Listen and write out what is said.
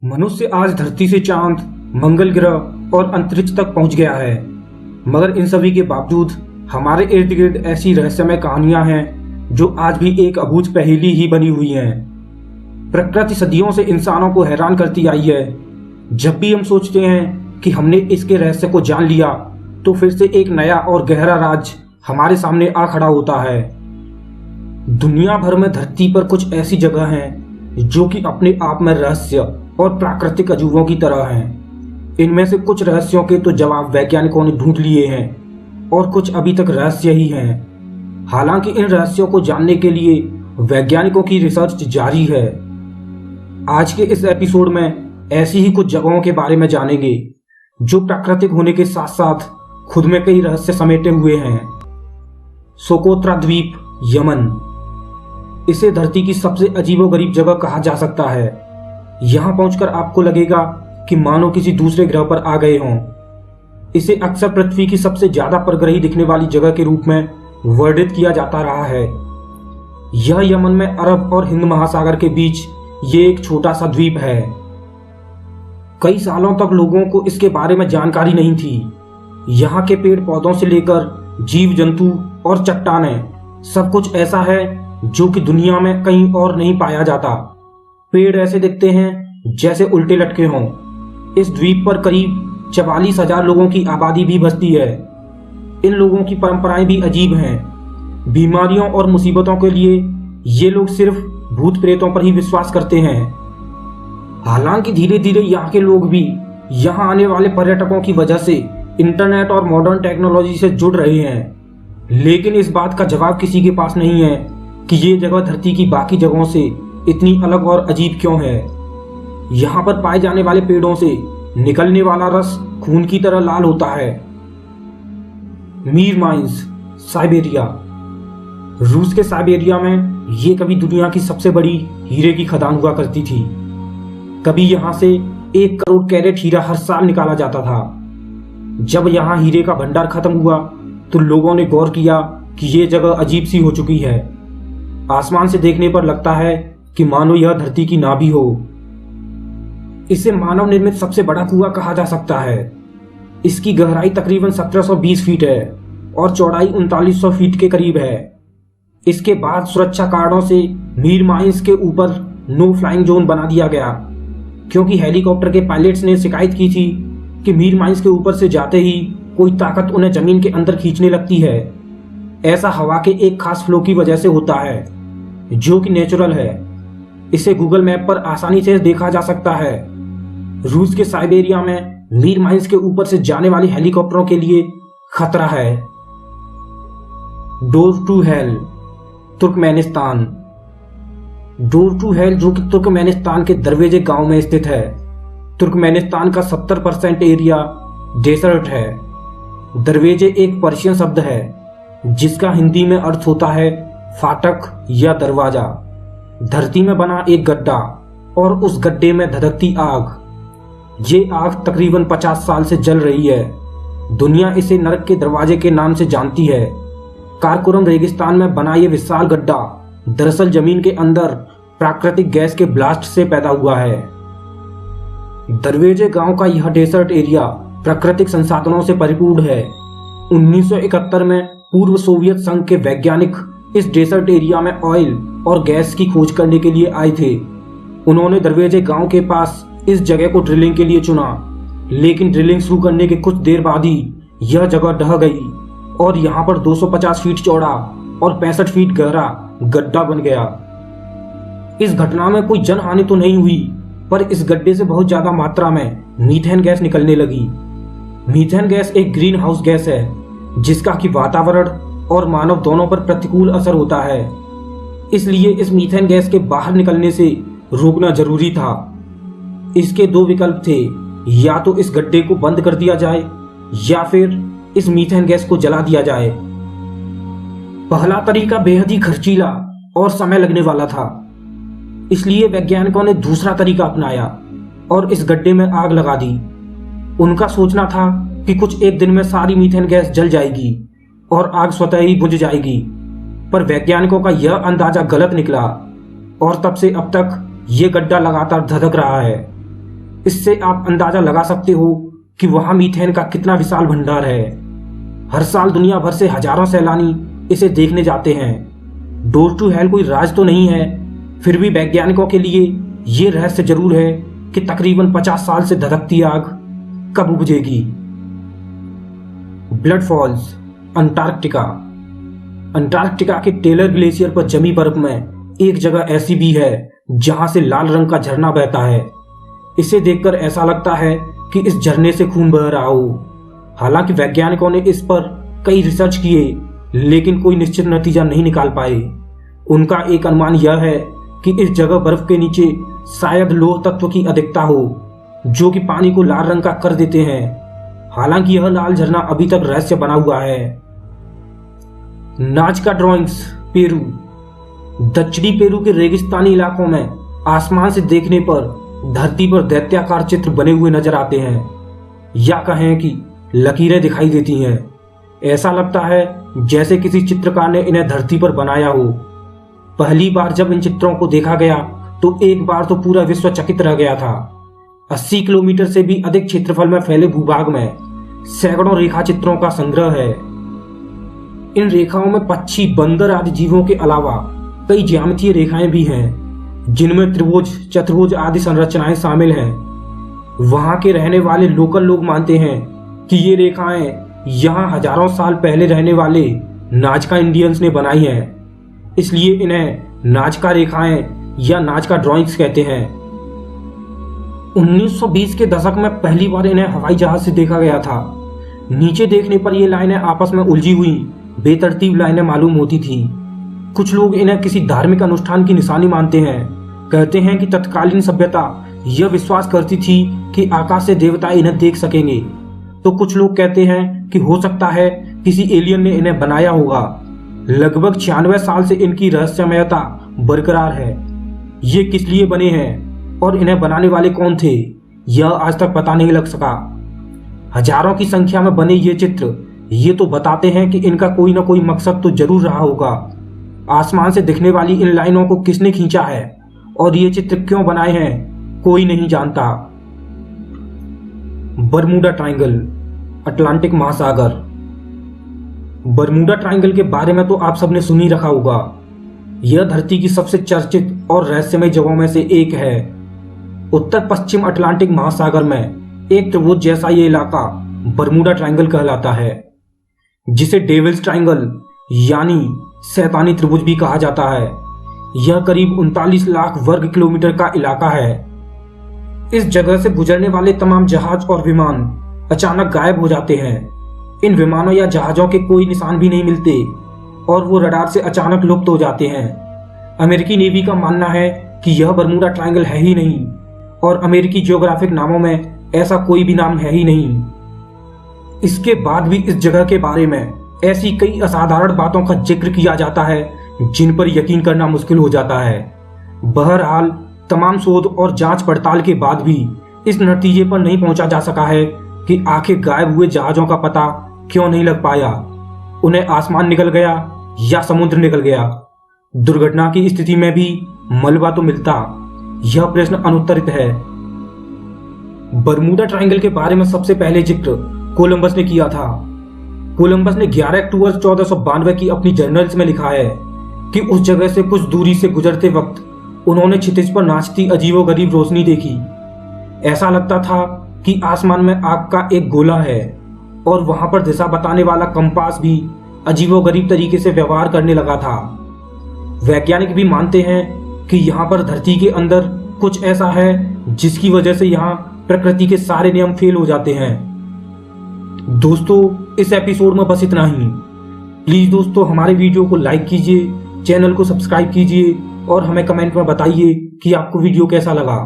मनुष्य आज धरती से चांद, मंगल ग्रह और अंतरिक्ष तक पहुंच गया है, मगर इन सभी के बावजूद हमारे इर्द गिर्द ऐसी रहस्यमय कहानियां हैं जो आज भी एक अबूझ पहेली ही बनी हुई हैं। प्रकृति सदियों से इंसानों को हैरान करती आई है। जब भी हम सोचते हैं कि हमने इसके रहस्य को जान लिया, तो फिर से एक नया और गहरा राज हमारे सामने आ खड़ा होता है। दुनिया भर में धरती पर कुछ ऐसी जगह हैं जो कि अपने आप में रहस्य और प्राकृतिक अजूबों की तरह हैं। इनमें से कुछ रहस्यों के तो जवाब वैज्ञानिकों ने ढूंढ लिए हैं और कुछ अभी तक रहस्य ही हैं। हालांकि इन रहस्यों को जानने के लिए वैज्ञानिकों की रिसर्च जारी है। आज के इस एपिसोड में ऐसी ही कुछ जगहों के बारे में जानेंगे जो प्राकृतिक होने के साथ साथ खुद में कई रहस्य समेटे हुए हैं। सोकोत्रा द्वीप, यमन। इसे धरती की सबसे अजीबोगरीब जगह कहा जा सकता है। यहां पहुंचकर आपको लगेगा कि मानो किसी दूसरे ग्रह पर आ गए हों। इसे अक्सर पृथ्वी की सबसे ज्यादा परग्रही दिखने वाली जगह के रूप में वर्णित किया जाता रहा है। यह यमन में अरब और हिंद महासागर के बीच ये एक छोटा सा द्वीप है। कई सालों तक लोगों को इसके बारे में जानकारी नहीं थी। यहाँ के पेड़ पौधों से लेकर जीव जंतु और चट्टानें, सब कुछ ऐसा है जो कि दुनिया में कहीं और नहीं पाया जाता। पेड़ ऐसे दिखते हैं जैसे उल्टे लटके हों। इस द्वीप पर करीब 44,000 लोगों की आबादी भी बसती है। इन लोगों की परंपराएं भी अजीब हैं। बीमारियों और मुसीबतों के लिए ये लोग सिर्फ भूत प्रेतों पर ही विश्वास करते हैं। हालांकि धीरे धीरे यहाँ के लोग भी यहाँ आने वाले पर्यटकों की वजह से इंटरनेट और मॉडर्न टेक्नोलॉजी से जुड़ रहे हैं, लेकिन इस बात का जवाब किसी के पास नहीं है कि ये जगह धरती की बाकी जगहों से इतनी अलग और अजीब क्यों है। यहाँ पर पाए जाने वाले पेड़ों से निकलने वाला रस खून की तरह लाल होता है। Mir mines, Siberia. रूस के साइबेरिया में ये कभी दुनिया की सबसे बड़ी हीरे की खदान हुआ करती थी। कभी यहाँ से 1 करोड़ कैरेट हीरा हर साल निकाला जाता था। जब यहाँ हीरे का भंडार खत्म हुआ तो लोगों ने गौर किया कि ये जगह अजीब सी हो चुकी है। आसमान से देखने पर लगता है कि मानो यह धरती की नाभि हो। इसे मानव निर्मित सबसे बड़ा कुआं कहा जा सकता है। इसकी गहराई तकरीबन 1720 फीट है और चौड़ाई 3900 फीट के करीब है। इसके बाद सुरक्षा कारणों से मीर माइंस के ऊपर नो फ्लाइंग जोन बना दिया गया, क्योंकि हेलीकॉप्टर के पायलट्स ने शिकायत की थी कि मीर माइंस के ऊपर से जाते ही कोई ताकत उन्हें जमीन के अंदर खींचने लगती है। ऐसा हवा के एक खास फ्लो की वजह से होता है जो कि नेचुरल है। इसे गूगल मैप पर आसानी से देखा जा सकता है। रूस के साइबेरिया में मीर माइंस के ऊपर से जाने वाली हेलीकॉप्टरों के लिए खतरा है। Door to hell, Turkmenistan. Door to hell जो कि तुर्कमेनिस्तान के दरवेजे गांव में स्थित है। तुर्कमेनिस्तान का 70% एरिया डेसर्ट है। दरवेजे एक पर्शियन शब्द है जिसका हिंदी में अर्थ होता है फाटक या दरवाजा। धरती में बना एक गड्ढा और उस गड्ढे में धधकती आग। ये आग तकरीबन 50 साल से जल रही है। दुनिया इसे नरक के दरवाजे के नाम से जानती है। कारकोरम रेगिस्तान में बना ये विशाल गड्ढा दरअसल जमीन के अंदर प्राकृतिक गैस के ब्लास्ट से पैदा हुआ है। दरवेजे गांव का यह डेसर्ट एरिया प्राकृतिक संसाधनों से परिपूर्ण है। 1971 में पूर्व सोवियत संघ के वैज्ञानिक इस डेसर्ट एरिया में ऑयल और गैस की खोज करने के लिए आए थे। उन्होंने दरवेजे गांव के पास इस जगह को ड्रिलिंग के लिए चुना, लेकिन ड्रिलिंग शुरू करने के कुछ देर बाद ही यह जगह ढह गई और यहाँ पर 250 फीट चौड़ा और 65 फीट गहरा गड्ढा बन गया। इस घटना में कोई जनहानि तो नहीं हुई, पर इस गड्ढे से बहुत ज्यादा मात्रा में मीथेन गैस निकलने लगी। मीथेन गैस एक ग्रीन हाउस गैस है जिसका कि वातावरण और मानव दोनों पर प्रतिकूल असर होता है। इसलिए इस मीथेन गैस के बाहर निकलने से रोकना जरूरी था। इसके 2 विकल्प थे, या तो इस गड्ढे को बंद कर दिया जाए या फिर इस मीथेन गैस को जला दिया जाए। पहला तरीका बेहद ही खर्चीला और समय लगने वाला था, इसलिए वैज्ञानिकों ने दूसरा तरीका अपनाया और इस गड्ढे में आग लगा दी। उनका सोचना था कि कुछ एक दिन में सारी मीथेन गैस जल जाएगी और आग स्वतः ही बुझ जाएगी, पर वैज्ञानिकों का यह अंदाजा गलत निकला और तब से अब तक ये गड्ढा लगातार धधक रहा है। इससे आप अंदाजा लगा सकते हो कि वहां मीथेन का कितना विशाल भंडार है। हर साल दुनिया भर से हजारों सैलानी इसे देखने जाते हैं। डोर टू हेल कोई राज तो नहीं है, फिर भी वैज्ञानिकों के लिए ये रहस्य जरूर है कि तकरीबन 50 साल से धधकती आग कब बुझेगी। Blood falls, Antarctica. अंटार्कटिका के टेलर ग्लेशियर पर जमी बर्फ में एक जगह ऐसी भी है जहां से लाल रंग का झरना बहता है। इसे देखकर ऐसा लगता है कि इस झरने से खून बह रहा हो। हालांकि वैज्ञानिकों ने इस पर कई रिसर्च किए, लेकिन कोई निश्चित नतीजा नहीं निकाल पाए। उनका एक अनुमान यह है कि इस जगह बर्फ के नीचे शायद लौह तत्व की अधिकता हो, जो कि पानी को लाल रंग का कर देते हैं। हालांकि यह लाल झरना अभी तक रहस्य बना हुआ है। नाजका ड्राइंग्स, पेरू। दक्षिणी पेरू के रेगिस्तानी इलाकों में आसमान से देखने पर धरती पर दैत्याकार चित्र बने हुए नजर आते हैं, या कहें कि लकीरें दिखाई देती हैं। ऐसा लगता है जैसे किसी चित्रकार ने इन्हें धरती पर बनाया हो। पहली बार जब इन चित्रों को देखा गया तो एक बार तो पूरा विश्व चकित रह गया था। 80 किलोमीटर से भी अधिक क्षेत्रफल में फैले भूभाग में सैकड़ों रेखा चित्रों का संग्रह है। इन रेखाओं में पक्षी, बंदर आदि जीवों के अलावा कई ज्यामितीय रेखाएं भी हैं, जिनमें त्रिभुज, चतुर्भुज आदि संरचनाएं शामिल हैं। वहां के रहने वाले लोकल लोग मानते हैं कि ये रेखाएं यहाँ हजारों साल पहले रहने वाले नाजका इंडियंस ने बनाई हैं, इसलिए इन्हें नाजका रेखाएं या नाजका ड्राइंग्स कहते हैं। 1920 के दशक में पहली बार इन्हें हवाई जहाज से देखा गया था। नीचे देखने पर ये लाइनें आपस में उलझी हुई बेतरतीब लाइनें मालूम होती थी। कुछ लोग इन्हें किसी धार्मिक अनुष्ठान की निशानी मानते हैं। कहते हैं कि तत्कालीन सभ्यता यह विश्वास करती थी कि आकाश से देवता इन्हें देख सकेंगे। तो कुछ लोग कहते हैं कि हो सकता है किसी एलियन ने इन्हें बनाया होगा। लगभग 96 साल से इनकी रहस्यमयता बरकरार है। ये किस लिए बने हैं और इन्हें बनाने वाले कौन थे, यह आज तक पता नहीं लग सका। हजारों की संख्या में बने ये चित्र ये तो बताते हैं कि इनका कोई ना कोई मकसद तो जरूर रहा होगा। आसमान से दिखने वाली इन लाइनों को किसने खींचा है और ये चित्र क्यों बनाए हैं, कोई नहीं जानता। बरमूडा ट्रायंगल, अटलांटिक महासागर। बरमूडा ट्रायंगल के बारे में तो आप सबने सुन ही रखा होगा। यह धरती की सबसे चर्चित और रहस्यमय जगहों में से एक है। उत्तर पश्चिम अटलांटिक महासागर में एक त्रिभुज जैसा ये इलाका बरमूडा ट्रायंगल कहलाता है, जिसे डेविल्स ट्रायंगल यानी शैतानी त्रिभुज भी कहा जाता है। यह करीब 39 लाख वर्ग किलोमीटर का इलाका है। इस जगह से गुजरने वाले तमाम जहाज और विमान अचानक गायब हो जाते हैं। इन विमानों या जहाजों के कोई निशान भी नहीं मिलते और वो रडार से अचानक लुप्त हो जाते हैं। अमेरिकी नेवी का मानना है कि यह बरमूडा ट्रायंगल है ही नहीं और अमेरिकी जियोग्राफिक नामों में ऐसा कोई भी नाम है ही नहीं। इसके बाद भी इस जगह के बारे में ऐसी कई असाधारण बातों का जिक्र किया जाता है जिन पर यकीन करना मुश्किल हो जाता है। बहरहाल तमाम शोध और जांच पड़ताल के बाद भी इस नतीजे पर नहीं पहुंचा जा सका है कि आखिर गायब हुए जहाजों का पता क्यों नहीं लग पाया। उन्हें आसमान निकल गया या समुद्र निकल गया। दुर्घटना की स्थिति में भी मलबा तो मिलता, यह प्रश्न अनुत्तरित है। बरमूडा ट्रायंगल के बारे में सबसे पहले जिक्र कोलंबस ने किया था। कोलंबस ने 11 अक्टूबर 1492 की अपनी जर्नल्स में लिखा है कि उस जगह से कुछ दूरी से गुजरते वक्त उन्होंने क्षितिज पर नाचती अजीबोगरीब रोशनी देखी। ऐसा लगता था कि आसमान में आग का एक गोला है और वहां पर दिशा बताने वाला कंपास भी अजीबोगरीब तरीके से व्यवहार करने लगा था। वैज्ञानिक भी मानते हैं कि यहाँ पर धरती के अंदर कुछ ऐसा है जिसकी वजह से यहाँ प्रकृति के सारे नियम फेल हो जाते हैं। दोस्तों, इस एपिसोड में बस इतना ही। प्लीज दोस्तों, हमारे वीडियो को लाइक कीजिए, चैनल को सब्सक्राइब कीजिए और हमें कमेंट में बताइए कि आपको वीडियो कैसा लगा।